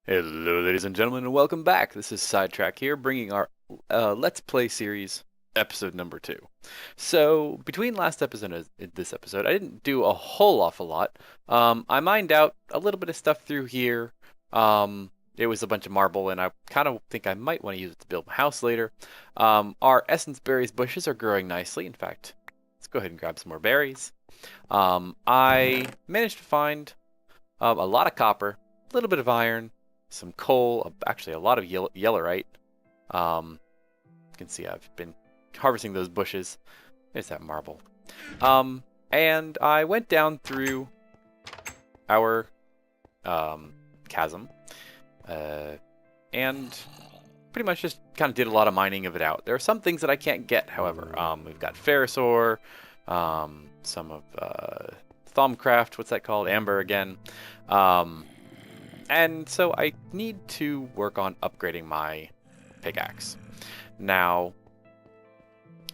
Hello, ladies and gentlemen, and welcome back. This is Sidetrack here, bringing our Let's Play series, episode number 2. So, between last episode and this episode, I didn't do a whole awful lot. I mined out a little bit of stuff through here. It was a bunch of marble, and I kind of think I might want to use it to build my house later. Our essence berries bushes are growing nicely. In fact, let's go ahead and grab some more berries. I managed to find a lot of copper, a little bit of iron, some coal, actually a lot of yellowite. You can see I've been harvesting those bushes. There's that marble. And I went down through our chasm and pretty much just kind of did a lot of mining of it out. There are some things that I can't get, however. We've got ferrous ore, some of Thaumcraft, what's that called? Amber again. And so I need to work on upgrading my pickaxe. Now,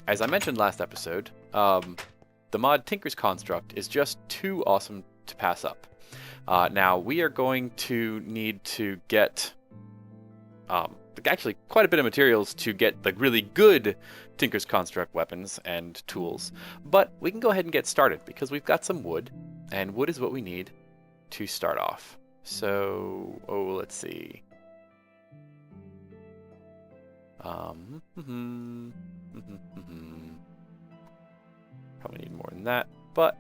as I mentioned last episode, the mod Tinker's Construct is just too awesome to pass up. Now, we are going to need to get actually quite a bit of materials to get the really good Tinker's Construct weapons and tools. But we can go ahead and get started because we've got some wood, and wood is what we need to start off. So, let's see. Probably need more than that, but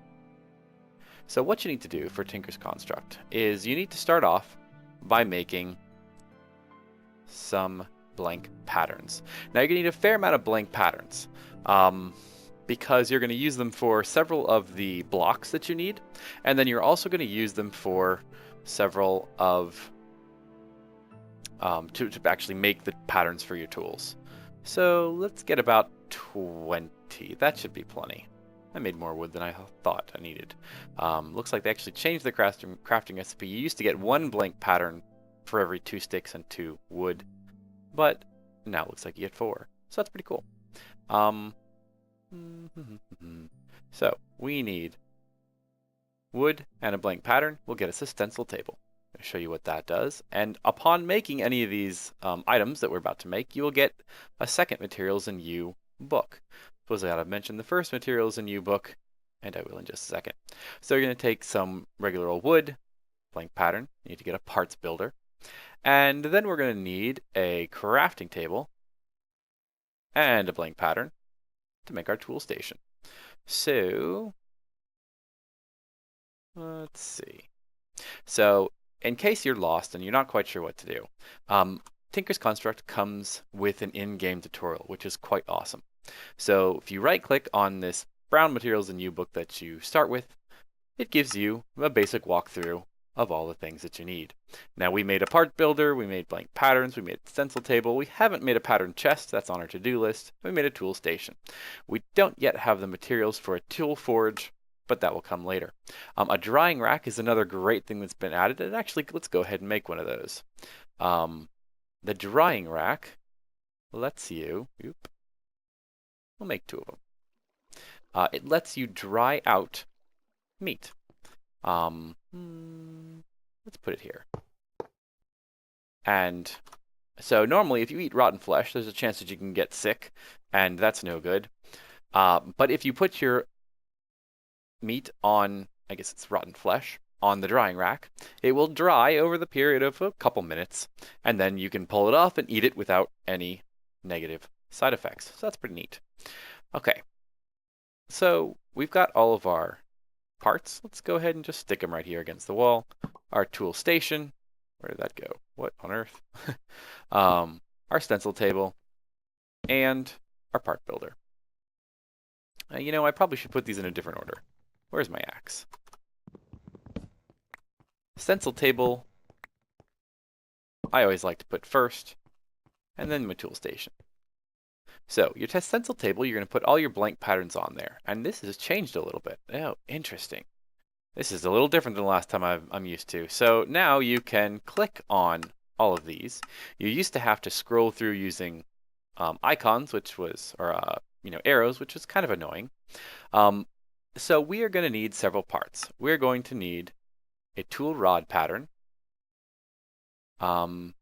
so what you need to do for Tinker's Construct is you need to start off by making some blank patterns. Now you're going to need a fair amount of blank patterns because you're going to use them for several of the blocks that you need, and then you're also going to use them for several of to actually make the patterns for your tools. So let's get about 20. That should be plenty. I made more wood than I thought I needed. Looks like they actually changed the crafting recipe. You used to get 1 blank pattern for every 2 sticks and 2 wood, but now it looks like you get 4. So that's pretty cool. So we need wood and a blank pattern will get us a stencil table. I'll show you what that does. And upon making any of these items that we're about to make, you will get a second Materials in You book. Suppose I ought to mention the first Materials in You book, and I will in just a second. So you're going to take some regular old wood, blank pattern. You need to get a parts builder. And then we're going to need a crafting table and a blank pattern to make our tool station. So let's see. So in case you're lost and you're not quite sure what to do, Tinker's Construct comes with an in-game tutorial, which is quite awesome. So if you right-click on this brown Materials in You book that you start with, it gives you a basic walkthrough of all the things that you need. Now we made a part builder, we made blank patterns, we made a stencil table, we haven't made a pattern chest, that's on our to-do list, we made a tool station. We don't yet have the materials for a tool forge, but that will come later. A drying rack is another great thing that's been added, and actually let's go ahead and make one of those. The drying rack lets you, we'll make 2 of them. It lets you dry out meat. Let's put it here. And so normally if you eat rotten flesh, there's a chance that you can get sick, and that's no good. But if you put your meat on, I guess it's rotten flesh, on the drying rack, it will dry over the period of a couple minutes, and then you can pull it off and eat it without any negative side effects. So that's pretty neat. Okay, so we've got all of our parts. Let's go ahead and just stick them right here against the wall. Our tool station, where did that go? What on earth? Our stencil table, and our part builder. You know, I probably should put these in a different order. Where's my axe? Stencil table, I always like to put first, and then my tool station. So your stencil table, you're going to put all your blank patterns on there, and this has changed a little bit. Oh, interesting. This is a little different than the last time I'm used to. So now you can click on all of these. You used to have to scroll through using icons, which was, or arrows, which was kind of annoying. So we are going to need several parts. We're going to need a tool rod pattern, And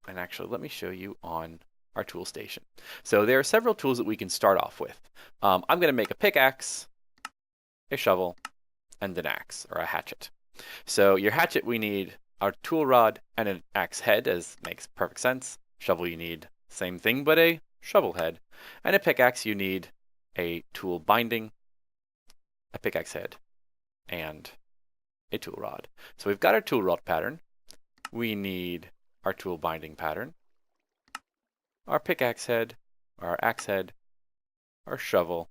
actually, let me show you on our tool station. So there are several tools that we can start off with. I'm going to make a pickaxe, a shovel, and an axe, or a hatchet. So your hatchet, we need a tool rod and an axe head, as makes perfect sense. Shovel, you need same thing, but a shovel head. And a pickaxe, you need a tool binding, a pickaxe head, and a tool rod. So we've got our tool rod pattern. We need our tool binding pattern, our pickaxe head, our axe head, our shovel,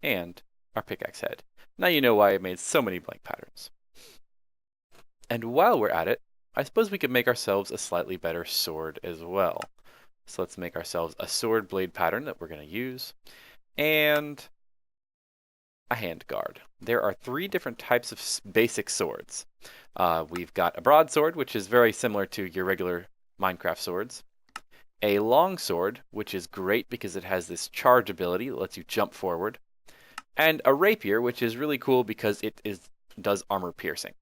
and our pickaxe head. Now you know why I made so many blank patterns. And while we're at it, I suppose we could make ourselves a slightly better sword as well. So let's make ourselves a sword blade pattern that we're going to use, and a hand guard. There are 3 different types of basic swords. We've got a broadsword, which is very similar to your regular Minecraft swords. A long sword, which is great because it has this charge ability that lets you jump forward. And a rapier, which is really cool because it does armor piercing.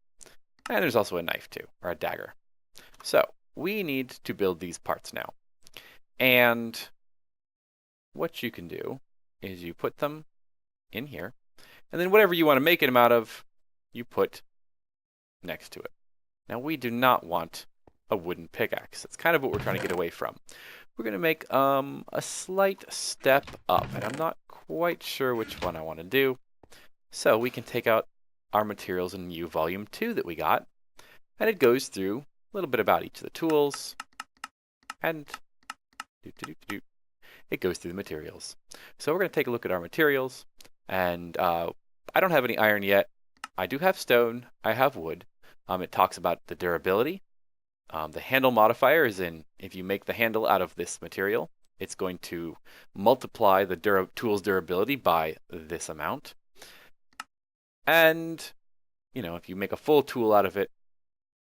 And there's also a knife too, or a dagger. So we need to build these parts now. And what you can do is you put them in here, and then whatever you want to make them out of, you put next to it. Now we do not want a wooden pickaxe. That's kind of what we're trying to get away from. We're going to make a slight step up, and I'm not quite sure which one I want to do. So we can take out our materials in New Volume 2 that we got, and it goes through a little bit about each of the tools, and it goes through the materials. So we're going to take a look at our materials, and I don't have any iron yet. I do have stone. I have wood. It talks about the durability. The handle modifier is in, if you make the handle out of this material, it's going to multiply the tool's durability by this amount. And, if you make a full tool out of it,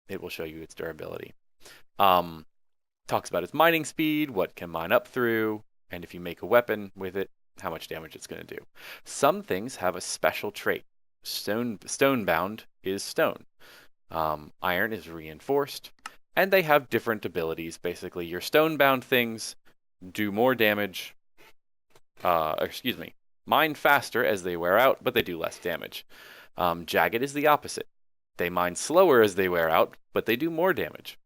it will show you its durability. Talks about its mining speed, what can mine up through, and if you make a weapon with it, how much damage it's going to do. Some things have a special trait. Stone-bound is stone. Iron is reinforced. And they have different abilities. Basically, your stone-bound things do more damage. Mine faster as they wear out, but they do less damage. Jagged is the opposite. They mine slower as they wear out, but they do more damage.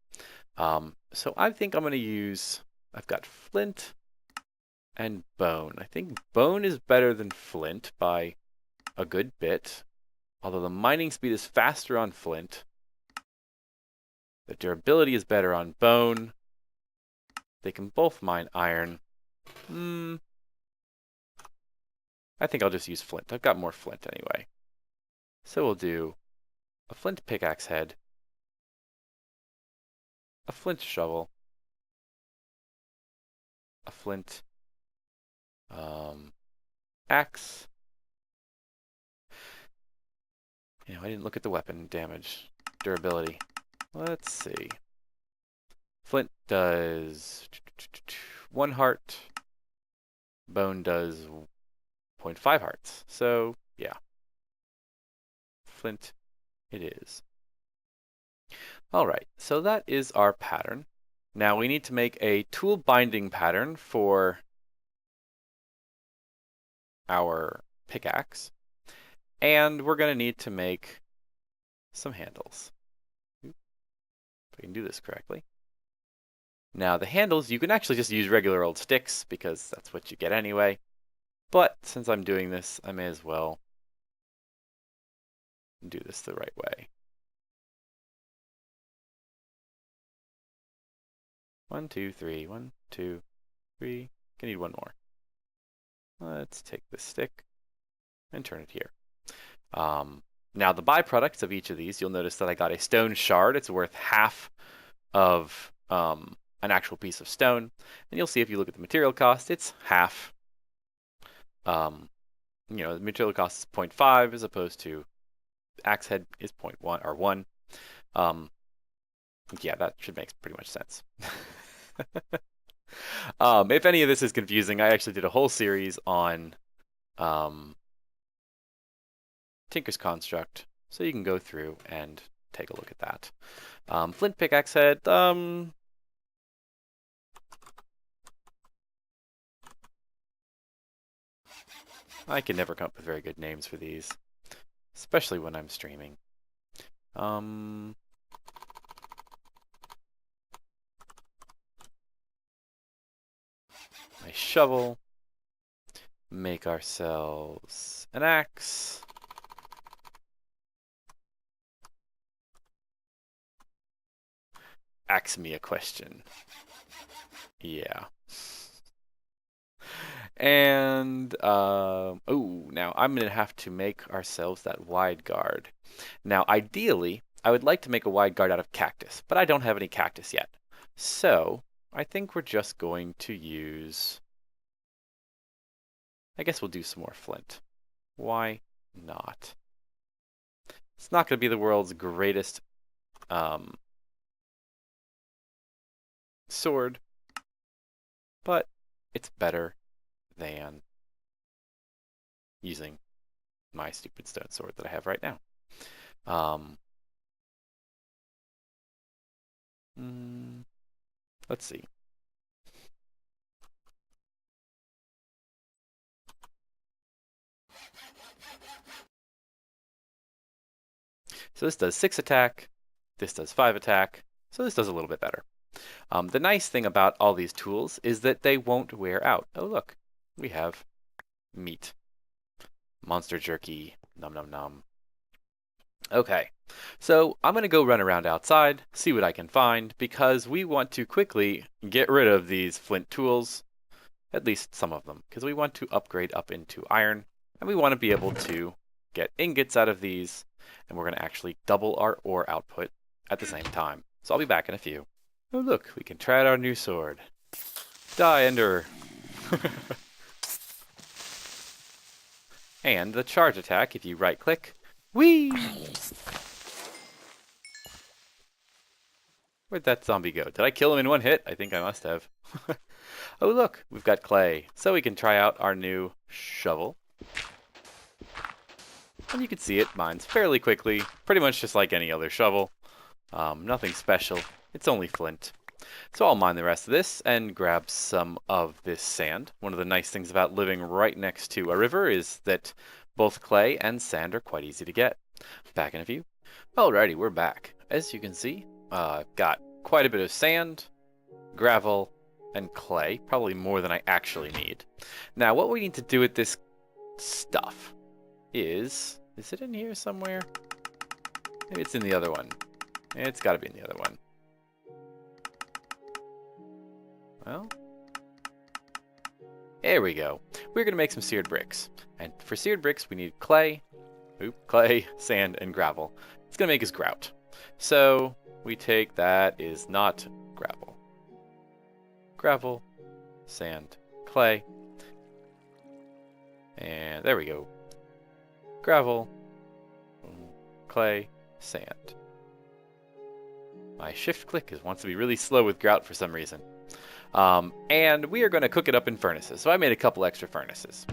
So I think I'm going to use, I've got flint and bone. I think bone is better than flint by a good bit. Although the mining speed is faster on flint. The durability is better on bone. They can both mine iron. I think I'll just use flint. I've got more flint anyway. So we'll do a flint pickaxe head, a flint shovel, a flint axe. I didn't look at the weapon damage, durability. Let's see. Flint does 1 heart. Bone does 0.5 hearts. So, yeah. Flint it is. Alright, so that is our pattern. Now we need to make a tool binding pattern for our pickaxe. And we're going to need to make some handles. If I can do this correctly. Now the handles, you can actually just use regular old sticks because that's what you get anyway. But since I'm doing this, I may as well do this the right way. 1, 2, 3, 1, 2, 3. I need one more. Let's take this stick and turn it here. Now the byproducts of each of these, you'll notice that I got a stone shard. It's worth half of an actual piece of stone. And you'll see if you look at the material cost, it's half. The material cost is 0.5 as opposed to axe head is 0.1 or 1. Yeah, that should make pretty much sense. If any of this is confusing, I actually did a whole series on Tinker's Construct, so you can go through and take a look at that. Flint pickaxe head. I can never come up with very good names for these, especially when I'm streaming. My shovel. Make ourselves an axe. Ask me a question. Yeah. And, oh, now I'm going to have to make ourselves that wide guard. Now, ideally, I would like to make a wide guard out of cactus, but I don't have any cactus yet. So, I think we're just going to use... I guess we'll do some more flint. Why not? It's not going to be the world's greatest sword, but it's better than using my stupid stone sword that I have right now. Let's see. So this does 6 attack, this does 5 attack, so this does a little bit better. The nice thing about all these tools is that they won't wear out. Oh look, we have meat. Monster jerky, nom nom nom. Okay, so I'm going to go run around outside, see what I can find, because we want to quickly get rid of these flint tools, at least some of them, because we want to upgrade up into iron, and we want to be able to get ingots out of these, and we're going to actually double our ore output at the same time. So I'll be back in a few. Oh look, we can try out our new sword. Die, Ender! And the charge attack, if you right-click, whee! Where'd that zombie go? Did I kill him in one hit? I think I must have. Oh look, we've got clay. So we can try out our new shovel. And you can see it mines fairly quickly, pretty much just like any other shovel. Nothing special, it's only flint. So I'll mine the rest of this and grab some of this sand. One of the nice things about living right next to a river is that both clay and sand are quite easy to get. Back in a few. Alrighty, we're back. As you can see, I've got quite a bit of sand, gravel, and clay, probably more than I actually need. Now what we need to do with this stuff is it in here somewhere? Maybe it's in the other one. It's got to be in the other one. Well, there we go. We're going to make some seared bricks. And for seared bricks, we need clay, sand, and gravel. It's going to make us grout. So we take that is not gravel. Gravel, sand, clay. And there we go. Gravel, clay, sand. My shift click wants to be really slow with grout for some reason. And we are going to cook it up in furnaces. So I made a couple extra furnaces.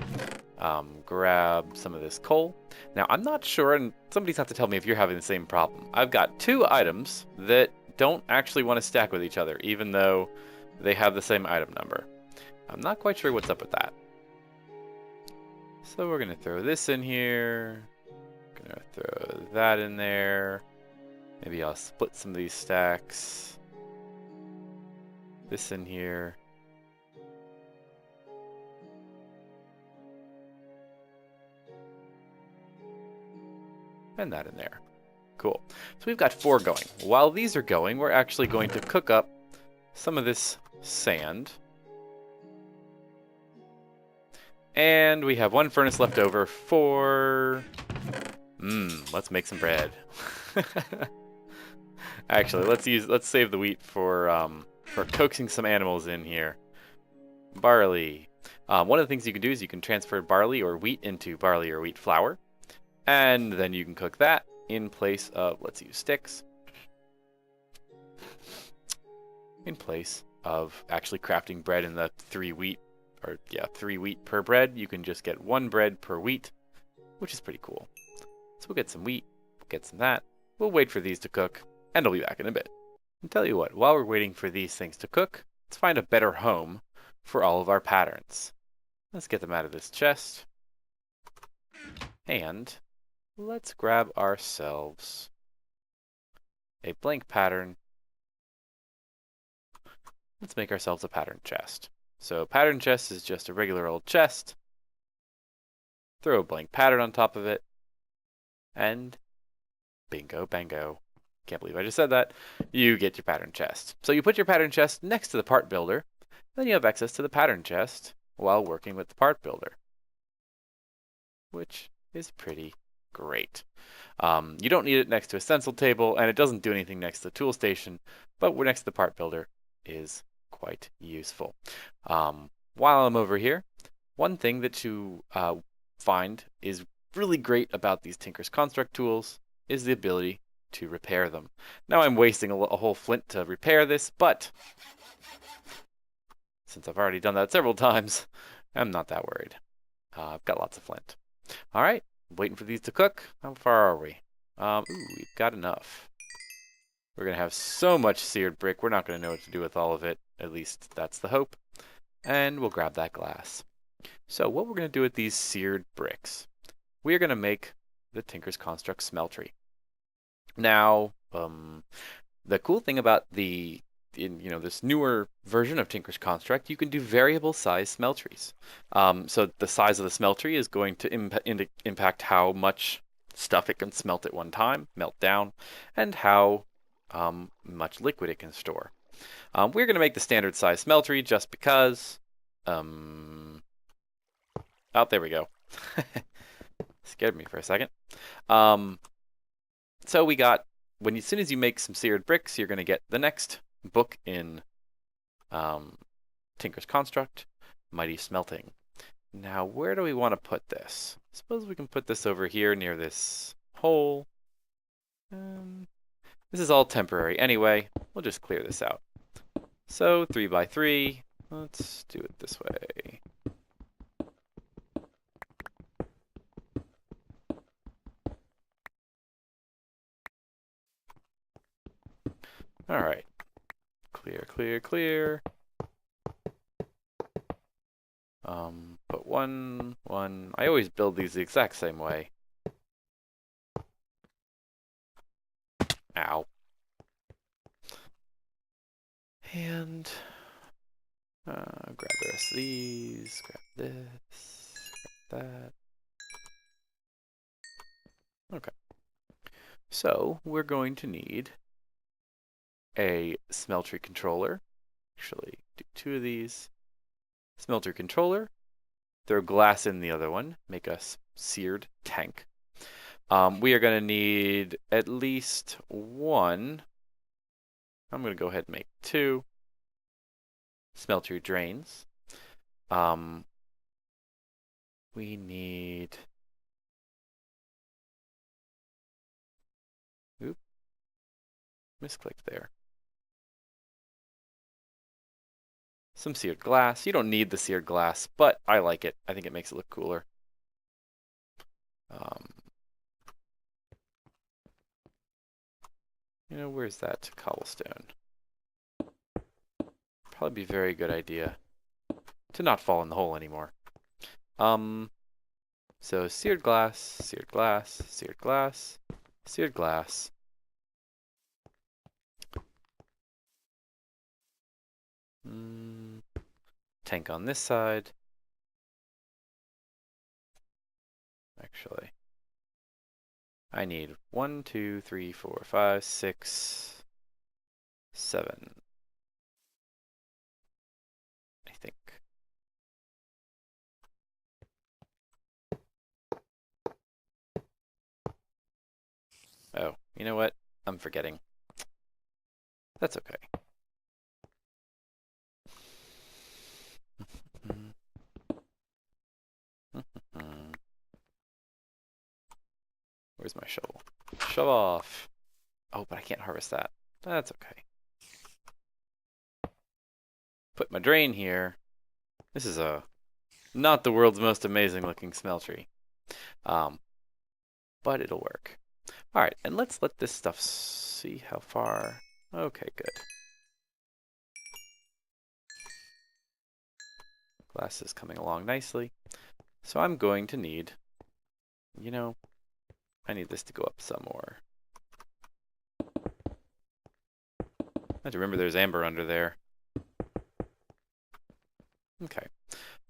Grab some of this coal. Now I'm not sure, and somebody's have to tell me if you're having the same problem. I've got 2 items that don't actually want to stack with each other, even though they have the same item number. I'm not quite sure what's up with that. So we're going to throw this in here. Going to throw that in there. Maybe I'll split some of these stacks. This in here. And that in there. Cool. So we've got 4 going. While these are going, we're actually going to cook up some of this sand. And we have 1 furnace left over for... let's make some bread. Actually, let's save the wheat for coaxing some animals in here. Barley. One of the things you can do is you can transfer barley or wheat into barley or wheat flour. And then you can cook that in place of, let's use sticks. In place of actually crafting bread in the 3 wheat, or yeah, 3 wheat per bread. You can just get 1 bread per wheat, which is pretty cool. So we'll get some wheat, we'll get some that, we'll wait for these to cook, and I'll be back in a bit. And tell you what, while we're waiting for these things to cook, let's find a better home for all of our patterns. Let's get them out of this chest. And let's grab ourselves a blank pattern. Let's make ourselves a pattern chest. So pattern chest is just a regular old chest. Throw a blank pattern on top of it. And bingo bango. Can't believe I just said that. You get your pattern chest. So you put your pattern chest next to the part builder. Then you have access to the pattern chest while working with the part builder, which is pretty great. You don't need it next to a stencil table, and it doesn't do anything next to the tool station, but next to the part builder is quite useful. While I'm over here, one thing that you find is really great about these Tinker's Construct tools is the ability to repair them. Now I'm wasting a whole flint to repair this, but since I've already done that several times, I'm not that worried. I've got lots of flint. All right, waiting for these to cook. How far are we? Ooh, we've got enough. We're going to have so much seared brick, we're not going to know what to do with all of it. At least that's the hope. And we'll grab that glass. So what we're going to do with these seared bricks, we are going to make the Tinker's Construct Smeltery. Now, the cool thing about this newer version of Tinker's Construct, you can do variable size smelteries. So the size of the smeltery is going to impact how much stuff it can smelt at one time, melt down, and how much liquid it can store. We're going to make the standard size smeltery just because. Oh, there we go. Scared me for a second. So we got, as soon as you make some seared bricks, you're going to get the next book in Tinker's Construct, Mighty Smelting. Now, where do we want to put this? Suppose we can put this over here near this hole. This is all temporary anyway. We'll just clear this out. So 3 by 3. Let's do it this way. All right. Clear, clear, clear. Put one. I always build these the exact same way. Ow. And grab the rest of these, grab this, grab that. Okay. So we're going to need a Smeltery Controller. Actually, do 2 of these. Smeltery Controller. Throw glass in the other one. Make a seared tank. We are going to need at least 1. I'm going to go ahead and make 2. Smeltery drains. We need. Oop. Misclicked there. Some seared glass. You don't need the seared glass, but I like it. I think it makes it look cooler. Where's that cobblestone? Probably be a very good idea to not fall in the hole anymore. So seared glass, seared glass, seared glass, seared glass. Tank on this side. Actually, I need 1, 2, 3, 4, 5, 6, 7. I think. Oh, you know what? I'm forgetting. That's okay. Where's my shovel? Shove off. Oh, but I can't harvest that. That's okay. Put my drain here. This is not the world's most amazing looking smeltery. But it'll work. All right, and let's let this stuff see how far. Okay, good. Glass is coming along nicely. So I'm going to need, you know, I need this to go up some more. I have to remember there's amber under there. Okay.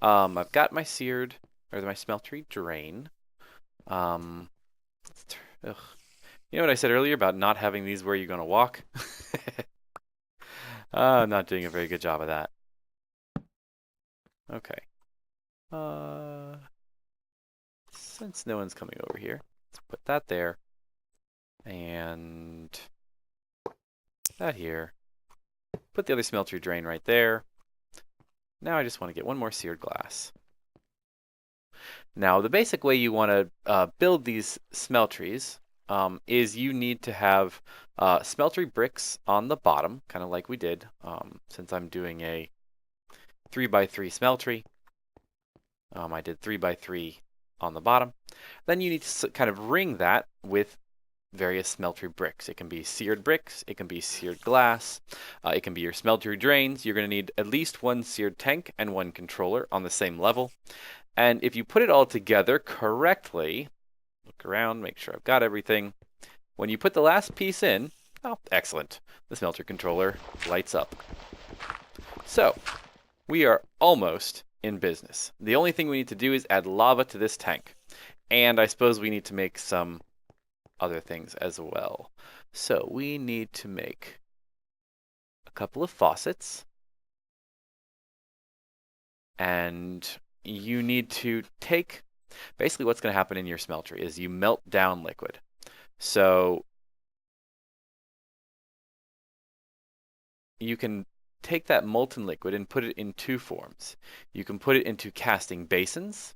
I've got my seared, or my smeltery drain. Ugh. You know what I said earlier about not having these where you're going to walk? I'm not doing a very good job of that. Okay. Since no one's coming over here, let's put that there. And that here. Put the other smeltery drain right there. Now I just want to get one more seared glass. Now, the basic way you want to build these smelteries is you need to have smeltery bricks on the bottom, kind of like we did, since I'm doing a 3x3 smeltery. I did 3x3 on the bottom. Then you need to kind of ring that with various smeltery bricks. It can be seared bricks, it can be seared glass, it can be your smeltery drains. You're going to need at least one seared tank and one controller on the same level. And if you put it all together correctly, look around, make sure I've got everything. When you put the last piece in, oh, excellent. The smeltery controller lights up. So, we are almost in business. The only thing we need to do is add lava to this tank. And I suppose we need to make some other things as well. So, we need to make a couple of faucets. And you need to take, basically what's going to happen in your smeltery is you melt down liquid. So you can take that molten liquid and put it in two forms. You can put it into casting basins,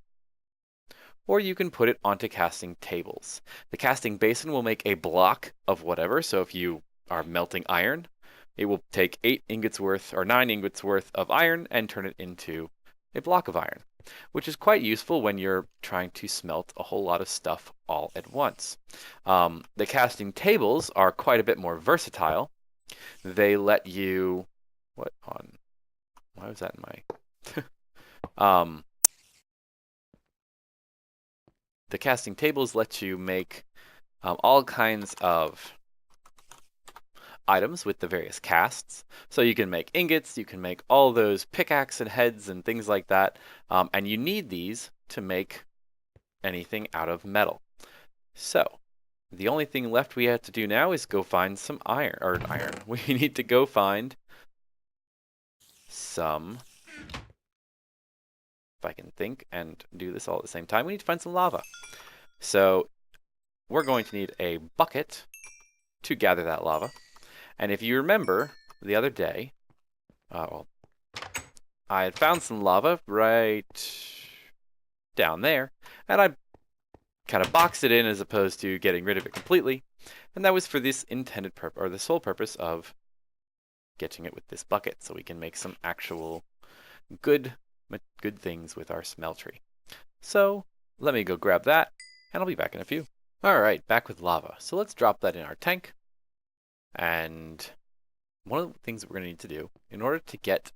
or you can put it onto casting tables. The casting basin will make a block of whatever. So if you are melting iron, it will take 8 ingots worth or 9 ingots worth of iron and turn it into a block of iron, which is quite useful when you're trying to smelt a whole lot of stuff all at once. The casting tables are quite a bit more versatile. They let you, why was that in my, the casting tables let you make all kinds of items with the various casts. So you can make ingots, you can make all those pickaxe and heads and things like that. And you need these to make anything out of metal. So the only thing left we have to do now is go find some iron. We need to go find some, if I can think and do this all at the same time, we need to find some lava. So we're going to need a bucket to gather that lava. And if you remember the other day, well, I had found some lava right down there, and I kind of boxed it in as opposed to getting rid of it completely. And that was for this intended purpose, or the sole purpose of getting it with this bucket, so we can make some actual good things with our smeltery. So let me go grab that, and I'll be back in a few. All right, back with lava. So let's drop that in our tank. And one of the things that we're going to need to do in order to get,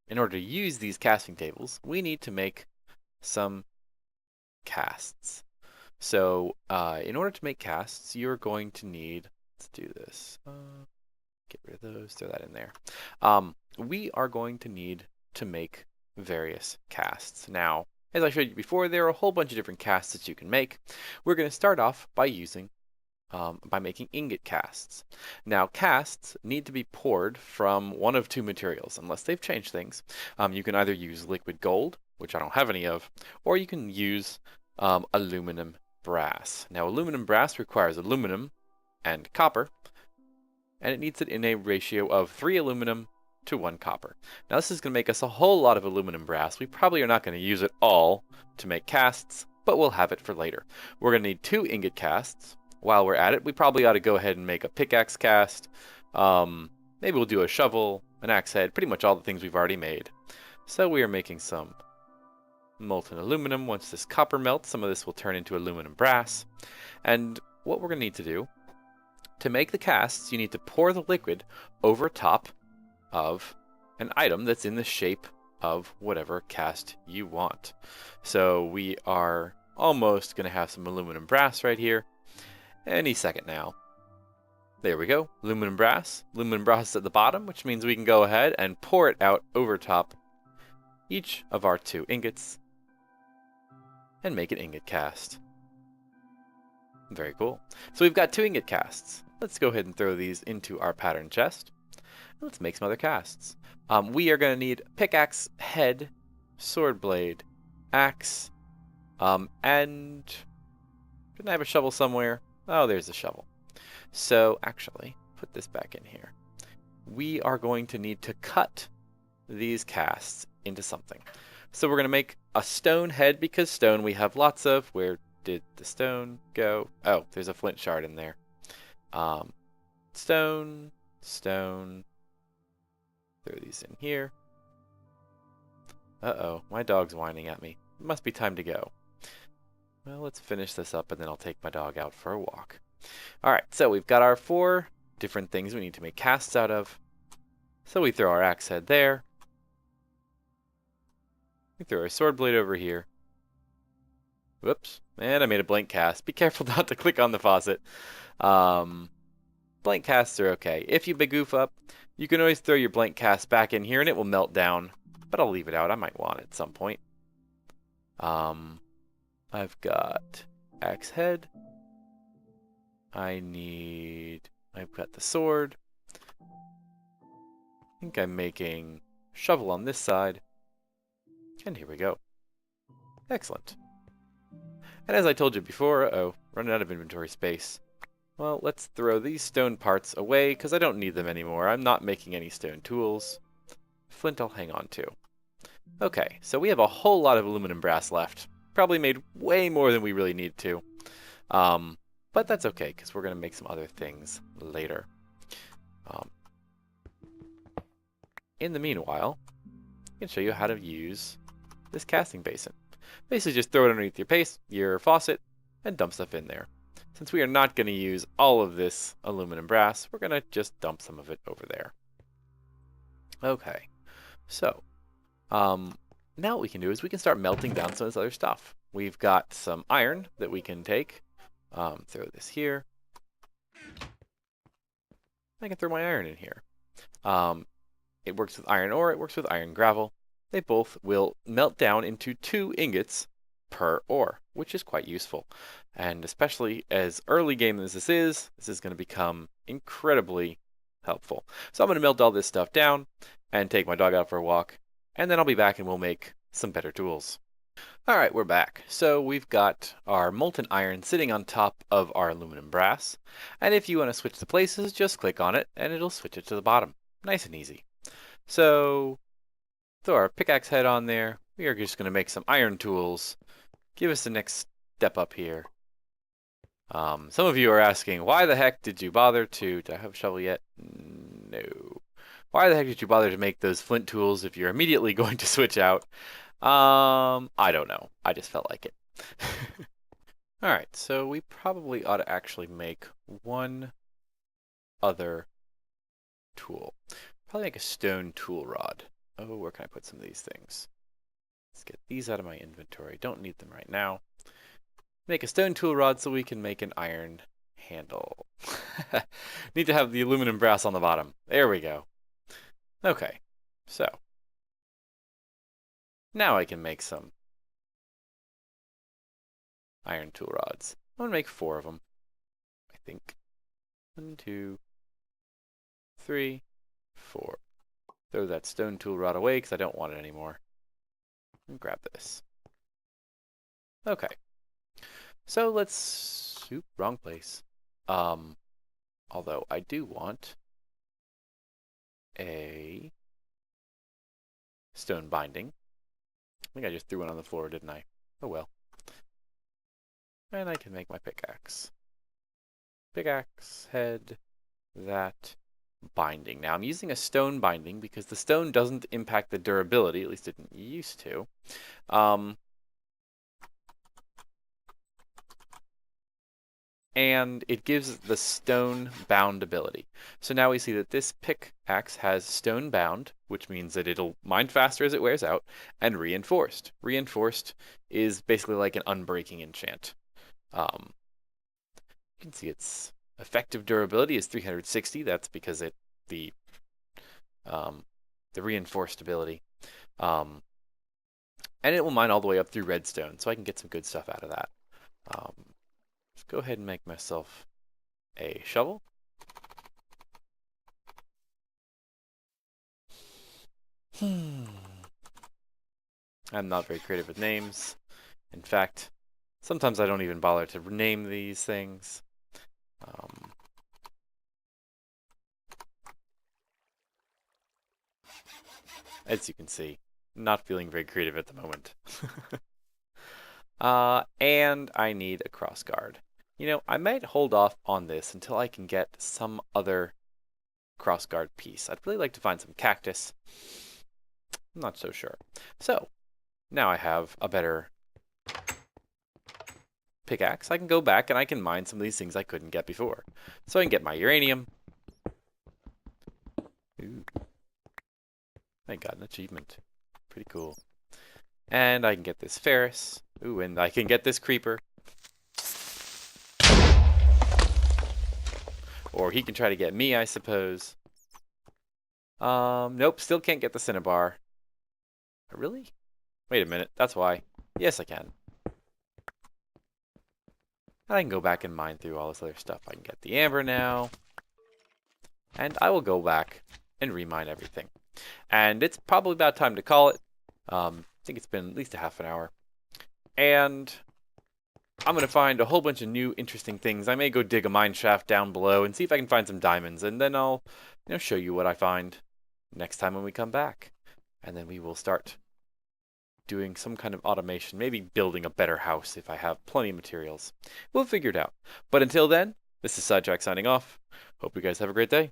in order to use these casting tables, we need to make some casts. So in order to make casts, you're going to need, let's do this, get rid of those, throw that in there. We are going to need to make various casts. Now, as I showed you before, there are a whole bunch of different casts that you can make. We're going to start off by making ingot casts. Now, casts need to be poured from one of two materials, unless they've changed things. You can either use liquid gold, which I don't have any of, or you can use aluminum brass. Now, aluminum brass requires aluminum and copper, and it needs it in a ratio of 3 aluminum to 1 copper. Now, this is going to make us a whole lot of aluminum brass. We probably are not going to use it all to make casts, but we'll have it for later. We're going to need 2 ingot casts. While we're at it, we probably ought to go ahead and make a pickaxe cast. Maybe we'll do a shovel, an axe head, pretty much all the things we've already made. So we are making some molten aluminum. Once this copper melts, some of this will turn into aluminum brass. And what we're going to need to do, to make the casts, you need to pour the liquid over top of an item that's in the shape of whatever cast you want. So we are almost going to have some aluminum brass right here. Any second now. There we go, aluminum brass. Aluminum brass is at the bottom, which means we can go ahead and pour it out over top each of our 2 ingots and make an ingot cast. Very cool. So we've got 2 ingot casts. Let's go ahead and throw these into our pattern chest. Let's make some other casts. We are going to need pickaxe, head, sword blade, axe, and didn't I have a shovel somewhere? Oh, there's the shovel. So actually, put this back in here. We are going to need to cut these casts into something. So we're going to make a stone head, because stone we have lots of. Where did the stone go? Oh, there's a flint shard in there. Stone. Throw these in here. Uh-oh, my dog's whining at me. It must be time to go. Well, let's finish this up and then I'll take my dog out for a walk. Alright, so we've got our 4 different things we need to make casts out of. So we throw our axe head there. We throw our sword blade over here. Whoops, and I made a blank cast. Be careful not to click on the faucet. Blank casts are okay. If you goof up, you can always throw your blank cast back in here and it will melt down. But I'll leave it out. I might want it at some point. I've got axe head. I've got the sword. I think I'm making shovel on this side. And here we go. Excellent. And as I told you before, running out of inventory space. Well, let's throw these stone parts away, because I don't need them anymore. I'm not making any stone tools. Flint I'll hang on to. Okay, so we have a whole lot of aluminum brass left. Probably made way more than we really need to. But that's okay, because we're going to make some other things later. In the meanwhile, I can show you how to use this casting basin. Basically just throw it underneath your faucet and dump stuff in there. Since we are not going to use all of this aluminum brass, we're going to just dump some of it over there. Okay, so now what we can do is we can start melting down some of this other stuff. We've got some iron that we can take. Throw this here. I can throw my iron in here. It works with iron ore, it works with iron gravel. They both will melt down into 2 ingots per ore, which is quite useful. And especially as early game as this is going to become incredibly helpful. So I'm going to melt all this stuff down and take my dog out for a walk, and then I'll be back and we'll make some better tools. Alright, we're back. So we've got our molten iron sitting on top of our aluminum brass, and if you want to switch the places, just click on it and it'll switch it to the bottom. Nice and easy. So throw our pickaxe head on there. We are just going to make some iron tools. Give us the next step up here. Some of you are asking, why the heck did you bother to... Do I have a shovel yet? No. Why the heck did you bother to make those flint tools if you're immediately going to switch out? I don't know. I just felt like it. Alright, so we probably ought to actually make one other tool. Probably make a stone tool rod. Oh, where can I put some of these things? Let's get these out of my inventory. Don't need them right now. Make a stone tool rod so we can make an iron handle. Need to have the aluminum brass on the bottom. There we go. Okay, so now I can make some iron tool rods. I'm gonna make 4 of them, I think. 1, 2, 3, 4. Throw that stone tool rod away because I don't want it anymore. And grab this. Okay. So let's... Oop, wrong place. Although I do want a stone binding. I think I just threw one on the floor, didn't I? Oh well. And I can make my pickaxe. Pickaxe, head, that, binding. Now I'm using a stone binding because the stone doesn't impact the durability, at least it didn't used to. and it gives the stone bound ability. So now we see that this pickaxe has stone bound, which means that it'll mine faster as it wears out, and reinforced. Reinforced is basically like an unbreaking enchant. You can see its effective durability is 360. That's because the reinforced ability. And it will mine all the way up through redstone, so I can get some good stuff out of that. Let's go ahead and make myself a shovel. I'm not very creative with names. In fact, sometimes I don't even bother to name these things. As you can see, not feeling very creative at the moment. And I need a crossguard. You know, I might hold off on this until I can get some other crossguard piece. I'd really like to find some cactus. I'm not so sure. So, now I have a better pickaxe. I can go back and I can mine some of these things I couldn't get before. So I can get my uranium. Ooh. I got an achievement. Pretty cool. And I can get this ferrous. Ooh, and I can get this creeper. Or he can try to get me, I suppose. Nope, still can't get the cinnabar. Really? Wait a minute, that's why. Yes, I can. I can go back and mine through all this other stuff. I can get the amber now. And I will go back and remine everything. And it's probably about time to call it. I think it's been at least a half an hour. And I'm going to find a whole bunch of new interesting things. I may go dig a mine shaft down below and see if I can find some diamonds. And then I'll show you what I find next time when we come back. And then we will start doing some kind of automation, maybe building a better house if I have plenty of materials. We'll figure it out. But until then, this is Sidetrack signing off. Hope you guys have a great day.